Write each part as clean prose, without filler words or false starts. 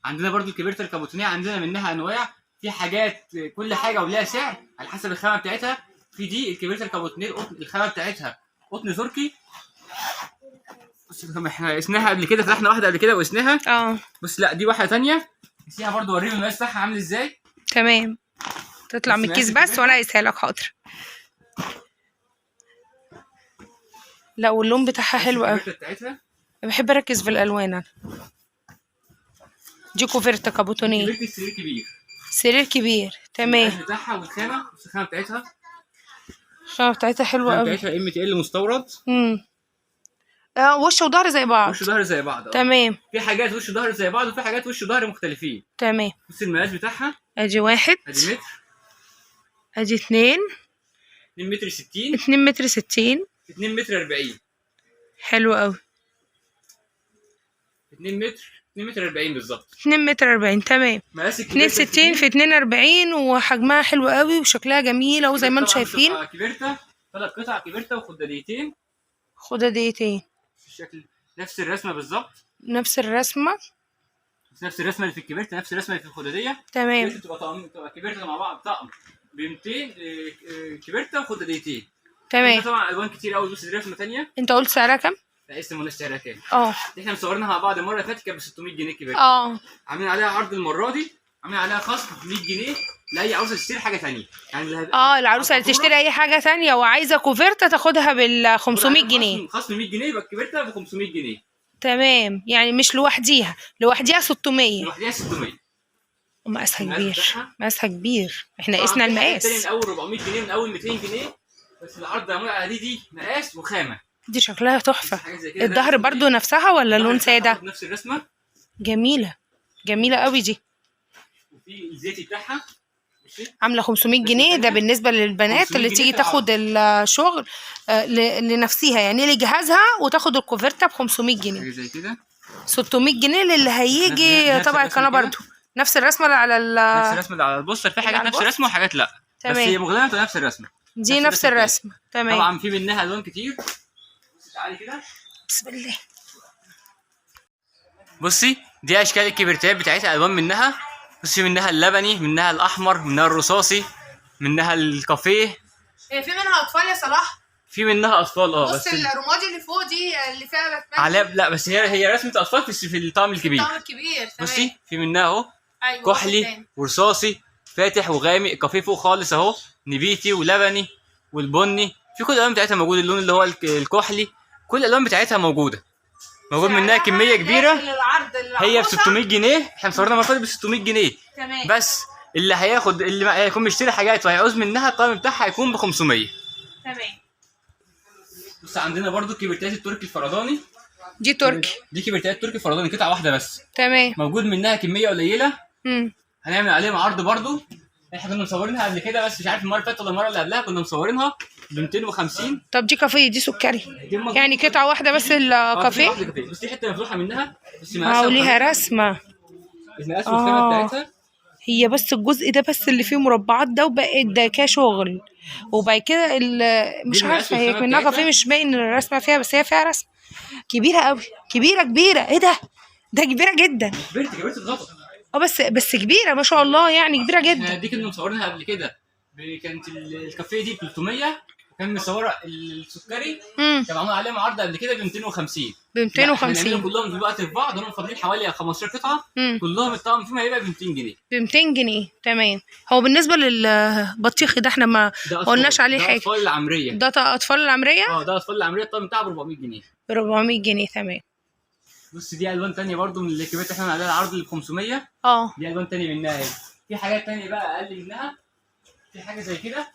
عندنا برضو الكبيرتا الكابوتونيه، عندنا منها انواع، في حاجات كل حاجه ولها سعر على حسب الخامه بتاعتها. في دي الكبيرتا الكابوتونيه الخامه بتاعتها قطن تركي. بص احنا قسناها قبل كده، فتحنا واحده قبل كده وقسناها. بص لا دي واحده ثانيه قسيها برضو، اوريهم المقاس بتاعها عامل ازاي. تمام، تطلع من الكيس بس وانا اقيسها لك. حاضر. لا واللون بتاعها حلو قوي، بحب اركز في الالوان انا. دي كوفرتا كابوتونيه، سرير كبير. سرير كبير تمام. المقاس بتاعها والخامه، الخامه بتاعتها، الخامه بتاعتها حلوه قوي. بتاعتها ام تي ال مستورد. وش وظهر زي بعض. وش وظهر زي بعض. تمام. في حاجات وش وظهر زي بعض، وفي حاجات وش وظهر مختلفين. تمام. بص المقاس بتاعها، ادي 1، ادي متر، ادي 2 متر 60، 2 متر 60، 2 متر 40. حلو قوي. 2 متر 40 بالظبط. 2 متر 40 تمام. مقاس 62 في 42، وحجمها حلو قوي وشكلها جميل اهو زي ما انتم شايفين. كبيرتا 3 قطع كبيرتا وخداديتين. خداديتين الشكل نفس الرسمه بالظبط. نفس الرسمه اللي في الكبيرتا، نفس الرسمه اللي في الخداديه. تمام. بتبقى كبيرتا مع بعض طقم ب 200 كبيرتا وخداديتين. تمام. طبعا الوان كتير قوي. بص دي رسمه ثانيه. انت قلت سعرها كام؟ لا لسه ما قلناش سعرها كام. احنا مصورينها مع بعض المره اللي فاتت كانت ب 600 جنيه كبيرتا. عاملين عليها عرض المره دي، عاملين عليها خصم 100 جنيه لاي عروسه تشتري حاجه ثانيه. يعني العروسه اللي تشتري اي حاجه ثانيه وعايزه كوفرتا تاخدها بال 500 جنيه. خصم 100 جنيه، يبقى الكبيرتا ب 500 جنيه. تمام، يعني مش لوحديها 600. لوحديها 600. مقاسها كبير. احنا قسنا المقاس. من اول 400 جنيه، من اول 200 جنيه، بس العرض اللي معمول على دي مقاس وخامه. دي شكلها تحفه. الظهر برضو نفسها ولا لون ساده؟ نفس الرسمه. جميله قوي دي. وفي الزيتي بتاعها عامله 500 جنيه. ده بالنسبه للبنات اللي تيجي تاخد الشغل لنفسها، يعني لجهازها، وتاخد الكوفرتا ب 500 جنيه. حاجه زي كده. 600 جنيه للي هيجي تبع القناه برضو. نفس الرسمه اللي على نفس الرسمه اللي على البوستر. في حاجات نفس الرسمه وحاجات لا. تمام. بس هي مغلقه نفس الرسمه. دي نفس الرسمه. تمام. طبعا في منها الوان كتير. تعالي كده. بسم الله. بصي دي اشكال الكبرتات بتاعتها، الوان منها. بصي منها اللبني، منها الاحمر، منها الرصاصي، منها الكافيه. في منها اطفال يا صلاح. في منها اطفال بص الرمادي اللي فوق دي اللي فيها باتمان. على لا بس هي رسمه اطفال في الطقم الكبير. الطقم الكبير. تمام. بصي في منها اهو. أيوة. كحلي ورصاصي فاتح وغامق، كافيه فوق خالص اهو، نبيتي ولبني والبني. في كل الالوان بتاعتها موجود. اللون اللي هو الكحلي، كل الالوان بتاعتها موجود منها كميه كبيره. هي ب 600 جنيه. احنا مصورينها المره اللي فاتت ب 600 جنيه. تمام. بس اللي هيكون مشتري حاجات وهيعوز منها الطقم بتاعها هيكون ب 500. تمام. بص عندنا برضو الكبرتات التركي الفرداني. دي تركي. دي كبرتات تركي فرداني، قطعه واحده بس. تمام. موجود منها كميه قليله. هنعمل عليهم عرض برضو. احنا كنا مصورينها قبل كده، بس مش عارف المره اللي فاتت ولا المره اللي قبلها كنا مصورينها ب 250. طب دي كافيه، دي سكري يعني قطعه واحده بس الكافيه. بس دي حته مفتوحه منها، بس وليها رسمه. المقاس والخامه بتاعتها. هي بس الجزء ده بس اللي فيه مربعات ده، وبقت ده كشغل. وبعد كده مش عارفه هي منها كافيه، مش باين الرسمه فيها، بس هي فيها رسمه كبيره قوي. كبيره. ايه ده كبيره جدا. كبرت الغطا. بس كبيره ما شاء الله، يعني كبيره جدا. دي كنا مصورينها قبل كده. كانت الكافيه دي ب 300، وكان مصوره السكري كان معمول عليهم عرض قبل كده ب 250. ب 250 كلهم دلوقتي في بعض، هم فاضلين حوالي 15 قطعه. كلهم الطقم فيهم هيبقى ب 200 جنيه. ب 200 جنيه. تمام. هو بالنسبه للبطيخ ده احنا ما قلناش عليه حاجه. ده اطفال العمريه. ده اطفال العمريه. ده اطفال العمريه. الطقم بتاعه ب 400 جنيه. ب 400 جنيه. تمام. بص دي الوان ثانيه برضو من اللي كبرت احنا عليها العرض اللي ب 500. دي الوان ثانيه منها اهي. في حاجات ثانيه بقى اقل منها. في حاجه زي كده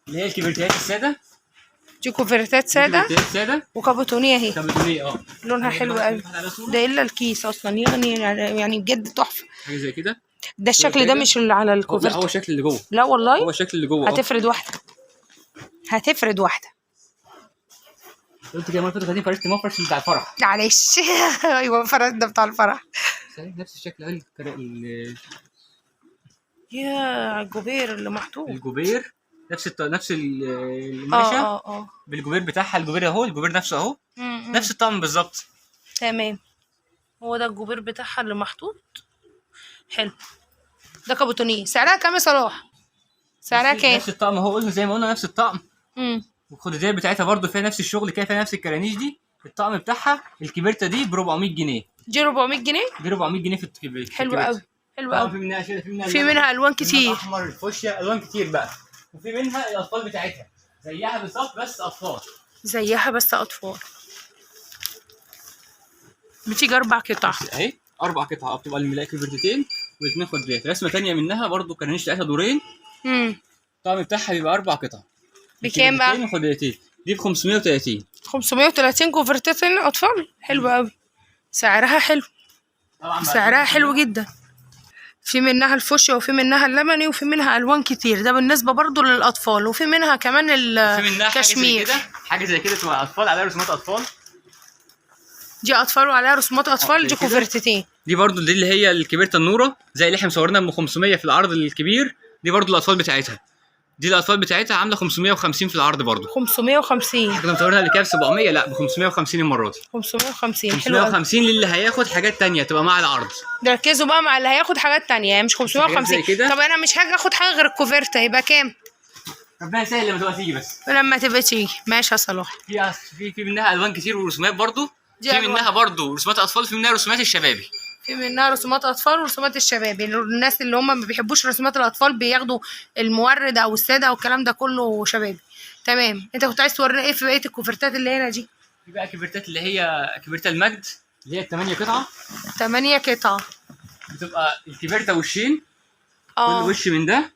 اللي هي الكبرتات الساده. دي كوفرتات ساده وكابوتونيه اهي. كابوتونيه لونها حلو قوي. ده الا الكيس اصلا يعني بجد تحفه. حاجه زي كده. ده الشكل ده مش اللي على الكوفرت. هو الشكل اللي جوه. لا والله هو الشكل اللي جوه. هتفرد واحده. قلت كده مرة غادي فرشت مفرش بتاع الفرح. معلش. ايوه الفرش ده بتاع الفرح. نفس الشكل اهي. يا الجوبير اللي محطوط. الجوبير نفس المنشا. بالجوبير بتاعها. الجوبير اهو. الجوبير نفسه اهو. نفس الطقم بالظبط. تمام. هو ده الجوبير بتاعها اللي محطوط. حلو. ده كابوتونيه، سعرها كام يا صلاح؟ سعرها كام؟ نفس الطقم اهو، قلنا زي ما قلنا نفس الطقم. امم والخداديه بتاعتها برضو فيها نفس الشغل كده، فيها نفس الكرانيش دي. الطقم بتاعها الكبيرتا دي ب 400 جنيه. دي 400 جنيه. دي 400 جنيه في الكبيرتا. حلو قوي، حلو طبعا قوي. في منها شيء، في منها الوان في منها كتير. الاحمر، الفوشيا، الوان كتير بقى. وفي منها الاطفال بتاعتها زيها بالظبط بس اطفال. زيها بس اطفال. بتيجي 4 قطع اهي 4 قطع، بتبقى الملايه كبيرتين واثنين خدات. رسمه ثانيه منها برضو كرانيش بتاعتها دورين. الطقم بتاعها بيبقى 4 قطع. بكام بقى؟ وخدتين دي ب 530. 530 كوفرتين اطفال. حلو قوي. سعرها حلو. طبعا سعرها حلو جدا. في منها الفوشيا وفي منها اللبني وفي منها الوان كتير، ده بالنسبه برضو للاطفال. وفي منها كمان الكشمير. حاجه زي كده تبقى اطفال عليها رسومات اطفال. دي اطفال وعليها رسومات اطفال. دي كوفرتين. دي برضو دي اللي هي الكبيرتا النوره زي اللي احنا مصورينها ب 500 في العرض الكبير. دي برضو الاطفال بتاعتها. دي الاطفال بتاعتها عامله 550 في العرض برضو. 550. احنا كنا مصورينها اللي كانت 700، لا ب 550 المره دي. 550 حلو قوي. 550 للي هياخد حاجات تانية تبقى مع العرض. ركزوا بقى مع اللي هياخد حاجات تانية، يعني مش 550. طب انا مش هاجي اخد حاجه غير الكوفرتا، يبقى كام؟ ربنا يسهل لما تبقى تيجي بس. لما تبقى تيجي ماشي يا صلاح. في منها الوان كتير ورسومات برضو. في ألوان. منها برضو رسومات اطفال، في منها رسومات الشبابي. في منها رسومات اطفال ورسومات الشباب. الناس اللي هم ما بيحبوش رسومات الاطفال بياخدوا المورد او الساده او الكلام ده كله شبابي. تمام. انت كنت عايز تورينا ايه في بقيه الكوفرتات اللي هنا دي؟ في بقى كبرتات اللي هي كبرتا المجد اللي هي 8 قطعه. 8 قطع. بتبقى الكبرتا وشين. كل اه وش من ده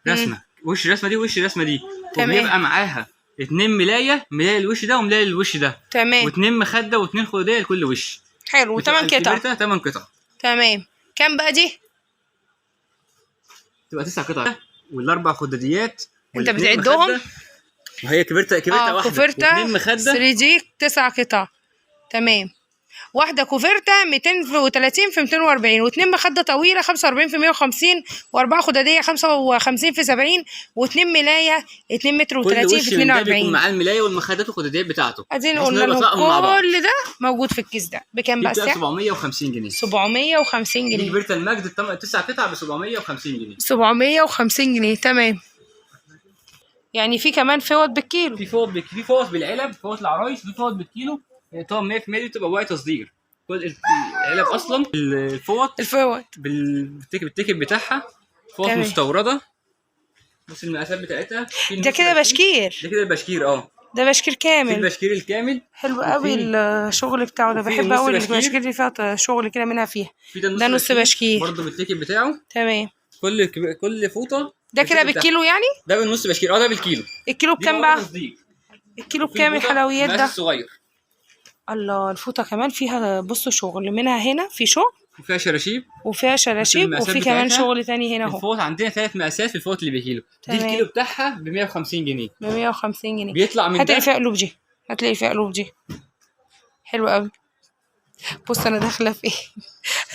رسمه. وش الرسمه دي ووش الرسمه دي. تمام. وبيبقى معاها 2 ملايه الوش ده وملايه الوش ده. تمام. و2 مخده و2 خدوديه لكل وش. حلو. 8 قطع. 8 قطع. تمام. كام بقى دي؟ تبقى 9 قطع والاربع خداديات. انت بتعدهم؟ وهي كبرتا واحده. كوفرتا و2 مخده 3 دي 9 قطع. تمام. واحده كوفرتا 230 في 240 واثنين مخده طويله 45 في 150 واربعه خداديه 55 في 70 واثنين ملايه 2 متر و30 في 42. بيكون معاه الملايه والمخدات والخداديات بتاعته. عايزين قلنا لهم كل ده موجود في الكيس ده. بكام بقى السعر؟ 750 جنيه. 750 جنيه. كبرتا المجد 9 قطع ب 750 جنيه. 750 جنيه. تمام. يعني في كمان فوط بالكيلو. في فوط بالعلب، فوط العرايس، في فوط بالكيلو. طبعا 100% دي بتبقى واقع تصدير. كل العلب اصلا الفوط بالتيكت بتاعها فوط مستورده. بص المقاسات بتاعتها. ده كده بشكير. ده كده البشكير. ده بشكير كامل. في البشكير الكامل. حلو قوي الشغل بتاعه ده. بحب قوي البشكير اللي فيها شغل كده منها فيها. ده نص بشكير برضه بالتيكت بتاعه. تمام. كل فوطه ده كده بالكيلو يعني؟ ده بالنص بشكير. ده بالكيلو. الكيلو بكام بقى؟ الكيلو بكام الحلويات ده؟ صغير. الله. الفوطه كمان فيها بصوا شغل منها هنا، في شغل وفيها شراشيب وفي كمان شغل تاني هنا اهو. الفوط عندنا 3 مقاسات في الفوط اللي بكيلو. دي الكيلو بتاعها ب 150 جنيه. ب 150 جنيه بيطلع من هتلاقي فيها قلوب دي. هتلاقي فيها قلوب دي. حلو قوي. بص انا داخله في ايه.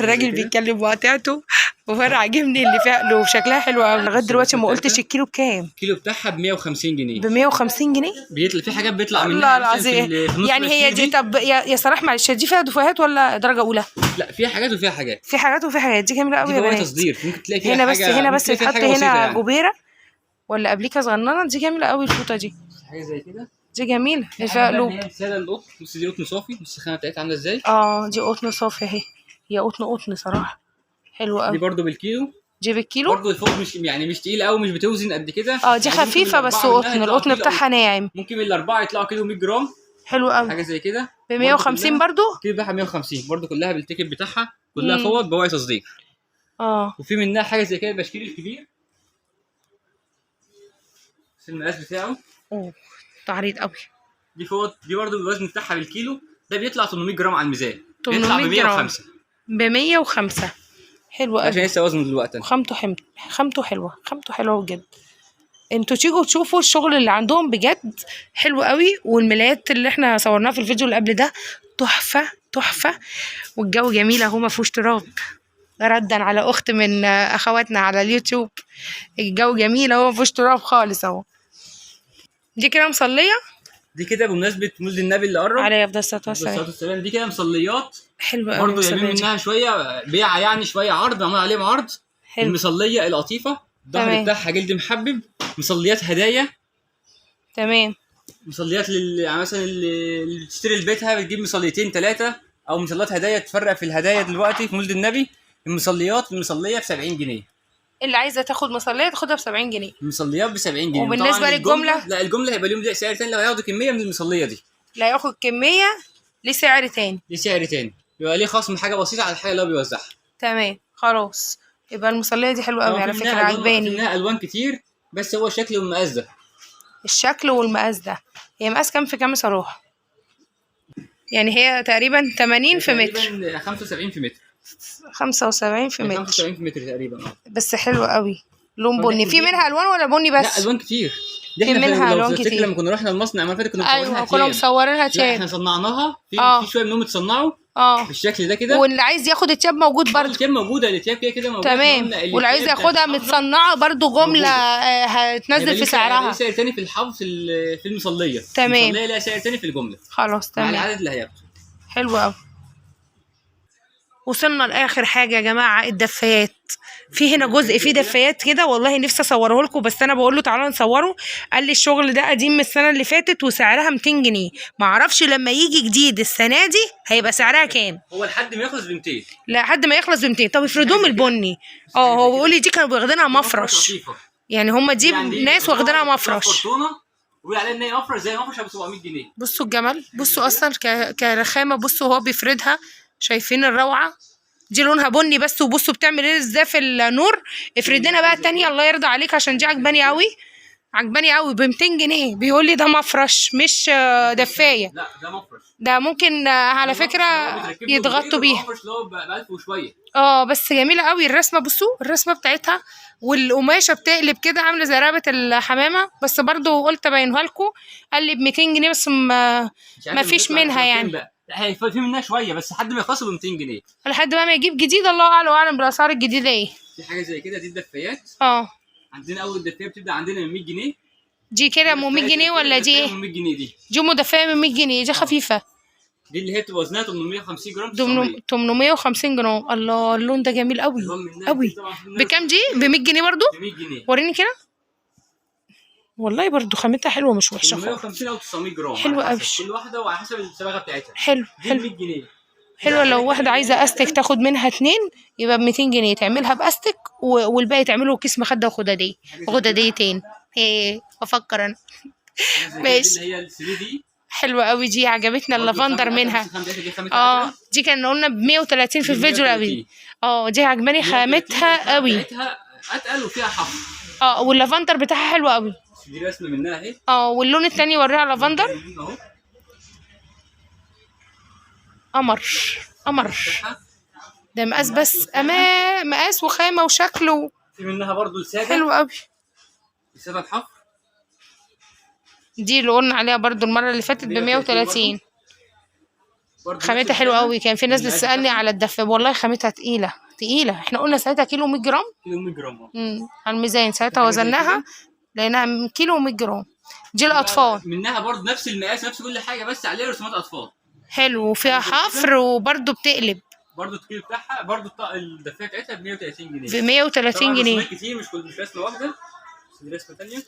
الراجل بيتكلم وقطعته وفرع عاجبني اللي فيها قلوب شكلها حلو قوي. لغايه دلوقتي ما قلتش الكيلو بكام. الكيلو بتاعها ب 150 جنيه. ب 150 جنيه. بيطلع في حاجات بيطلع منها. الله العظيم. يعني هي دي. طب يا صلاح معلش، دي فيها دفوهات ولا درجه اولى؟ لا فيها حاجات وفيها حاجات. في حاجات وفي حاجات. دي جميله قوي يا بنات. تصدير ممكن تلاقي فيها هنا بس حاجة هنا بس يتحط هنا يعني. جبيره ولا ابليكه صغننه. دي جميله قوي الفوطه دي. حاجه زي كده. دي جميله. اللي فيها قلوب. هي ساده القطن. بص دي قطن صافي. بص الخامه بتاعتها عامله ازاي. دي قطن صافي اهي. هي قطن صراحه حلوه قوي. دي برده بالكيلو. دي بالكيلو. برده الفوق مش تقيل قوي، مش بتوزن قد كده. دي خفيفه بس قطن. القطن بتاعها ناعم. ممكن من الاربعه يطلعوا كيلو 100 جرام. حلو قوي. حاجه زي كده ب 150 برضو. الكيلو بتاعها 150 برضو. كلها بالتيكت بتاعها. كلها فوط بواقي تصدير. وفي منها حاجه زي كده البشكير الكبير. بس المقاس بتاعه عريض قوي. دي فوط. دي برضو الوزن بتاعها بالكيلو. ده بيطلع 800 جرام على الميزان. 800 بيطلع ب 105. حلو قوي. عشان لسه وزنه دلوقتي. خامته حلوه بجد. انتوا تيجوا تشوفوا الشغل اللي عندهم بجد حلو قوي. والملايات اللي احنا صورناها في الفيديو اللي قبل ده تحفه. والجو جميل اهو ما فيهوش تراب. ردا على اخت من اخواتنا على اليوتيوب. الجو جميل اهو ما فيهوش تراب خالص اهو. دي كده مصليه. دي كده بمناسبه مولد النبي اللي قرب عليه افضل الصلاه والسلام. والسلام. دي كده مصليات حلوه قوي برضه جايبين منها شويه بيعه، يعني شويه عرض معمول عليهم عرض. حلو. المصليه القطيفه الظهر بتاعها جلد محبب، مصليات هدايا. تمام. مصليات يعني مثلا اللي بتشتري لبيتها بتجيب مصليتين 3 او مصليات هدايا، تفرق في الهدايا دلوقتي في مولد النبي. المصليه ب 70 جنيه. اللي عايزه تاخد مصليه تاخدها ب 70 جنيه. المصليات ب 70 جنيه. وبالنسبه للجمله، لا الجمله هيبقى لهم سعر تاني لو هياخدوا كميه من المصليه دي. لا ياخد كميه ليه سعر تاني. ليه سعر تاني، يبقى ليه خصم حاجه بسيطه على الحاجه اللي هو بيوزعها. تمام خلاص. يبقى المصليه دي حلوه قوي على فكره، عجباني. منها الوان كتير، بس هو الشكل والمقاس ده. الشكل والمقاس ده. هي مقاس كام في كام صاروخ؟ يعني هي تقريبا 80 في متر. تقريبا 75 في متر. 75 في متر. 75 في متر تقريبا. بس حلو قوي. لون بني. في منها الوان ولا بني بس؟ لا الوان كتير. دي في منها الوان كتير. لما كنا رحنا المصنع المره اللي فاتت كنا مصورينها. ايوه كنا مصورينها تياب. لا احنا صنعناها في شويه منهم اتصنعوا بالشكل ده كده. واللي عايز ياخد التياب موجود برضه. التياب موجوده، التياب كده موجوده. تمام. واللي عايز ياخدها متصنعه برضه جمله هتنزل في سعرها. ليه سعر تاني في الحفظ في المصليه. تمام. المصليه لها سعر تاني في الجمله. خلاص تمام. مع العدد اللي هياخده. حلو قوي. وصلنا لاخر حاجه يا جماعه، الدفايات. في هنا جزء فيه دفايات كده، والله نفسي اصوره لكم، بس انا بقول له تعالى نصوره. قال لي الشغل ده قديم من السنه اللي فاتت وسعرها 200 جنيه. ما اعرفش لما يجي جديد السنه دي هيبقى سعرها كام. هو لحد ما يخلص ب 200. لا لحد ما يخلص ب 200. طب افرضوهم البني. هو بيقول لي دي كانوا واخدينها مفرش، يعني هم دي ناس واخدينها مفرش. ويقول عليها ان هي مفرش زي مفرش ب 700 جنيه. بصوا الجمال، بصوا اصلا كرخامه. بصوا هو بيفردها، شايفين الروعه دي؟ لونها بني بس، وبصوا بتعمل ايه ازاي في النور. افرد لنا بقى التانية الله يرضى عليك، عشان دي عجباني قوي. عجباني قوي ب 200 جنيه. بيقول لي ده مفرش مش دفايه. لا ده مفرش. ده ممكن على فكره يتغطوا بيها. مفرش اللي هو ب 1000 وشويه. بس جميله قوي الرسمه. بصوا الرسمه بتاعتها، والقماشه بتقلب كده عامله زي رقبه الحمامه، بس برضو قلت ابينها لكم. قال لي ب 200 جنيه بس ما فيش منها يعني. لا هي في منها شويه بس لحد ما يخلصوا ب 200 جنيه. لحد بقى ما يجيب جديد، الله اعلم واعلم بالاسعار الجديده ايه. في حاجه زي كده، دي الدفايات. عندنا اول دفايه بتبدا عندنا من 100 جنيه. دي كده من 100 جنيه ولا دي ايه؟ من 100 جنيه دي مدفيه من 100 جنيه. دي خفيفه. دي اللي هي بتبقى وزنها 850 جرام. 850 جرام. الله اللون ده جميل قوي قوي. بكام دي؟ ب 100 جنيه برضو؟ ب 100 جنيه. وريني كده. والله برضو خامتها حلوه مش وحشه خالص. 850 او 900 جرام حلوه قوي. كل واحده وعلى حسب الصباغه بتاعتها. حلو. دي 100 جنيه. حلوه. لو واحده عايزه استك تاخد منها 2 يبقى ب 200 جنيه تعملها باستك، والباقي تعمله كيس مخده غداديتين. ايه افكر انا. ماشي. اللي هي ال 3 دي حلوه قوي دي، عجبتنا اللافندر منها. دي كان قلنا ب 130 في الفيديو قوي. دي عجباني خامتها قوي. اتقل وفيها حفر. واللافندر بتاعها حلو قوي. دي رسمه منها اهي. واللون التاني وريها لافندر. قمر ده مقاس، بس مقاس وخامه وشكله. في منها برضو الساده حلو قوي. الساده الحفر دي اللي قلنا عليها برضو المره اللي فاتت ب 130. خامتها حلوه قوي. كان في ناس بتسالني على الدفه، والله خامتها تقيله. احنا قلنا ساعتها كيلو 100 جرام. كيلو 100 جرام. على الميزان ساعتها وزناها لقيناها كيلو 100 جرام. دي الاطفال منها برضو نفس المقاس نفس كل حاجه، بس عليها رسومات اطفال. حلو. وفيها حفر وبرضو بتقلب. برضو الكيلو بتاعها برضو الدفايه بتاعتها ب 130 جنيه. ب 130 جنيه. كتير مش رسمه واحده، بس دي رسمه ثانيه.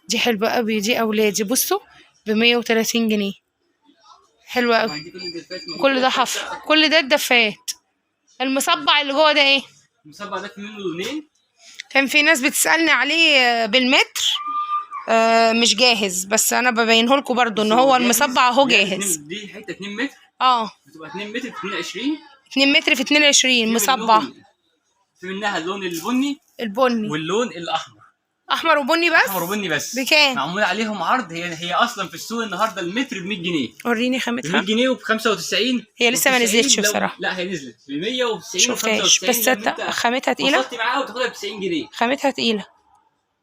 دي حلوه قوي. دي اولادي بصوا ب 130 جنيه. حلوه قوي. كل ده حفر. كل ده الدفايات. المصبع اللي جوه ده ايه؟ المصبع ده في منه لونين. كان في ناس بتسالني عليه بالمتر. مش جاهز، بس انا ببينه لكم برضو ان هو المصبع اهو جاهز. دي حته 2 متر. بتبقى 2 متر في 22. 2 متر في 22 مصبع. في منها اللون البني واللون الاحمر. احمر وبني بس. احمر وبني بس. بكام؟ معمول عليهم عرض. هي اصلا في السوق النهارده المتر ب 100 جنيه. وريني خامتها. ب 100 جنيه وب 95. هي لسه ما نزلتش بصراحه. لا هي نزلت ب 190 و 95. بس خامتها تقيله. وصلتي معاها وتاخدها ب 90 جنيه. خامتها تقيله.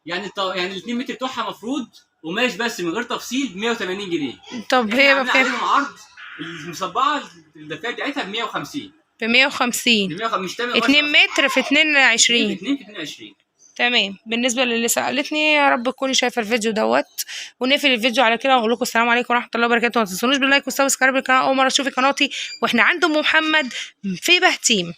يعني ال 2 متر بتوعها مفروض قماش بس من غير تفصيل ب 180 جنيه. طب هي بكام؟ عليهم عرض. المصبعه الدفايه بتاعتها ب 150. ب 150. مش 2 متر في 22. 2 في 22. تمام. بالنسبه للي سالتني، يا رب تكوني شايفه الفيديو دوت، ونقفل الفيديو على كده ونقول لكم السلام عليكم ورحمه الله وبركاته. ما تنسونوش باللايك والسبسكرايب للقناه، اول مره تشوفي قناتي واحنا عند ام محمد في بهتيم.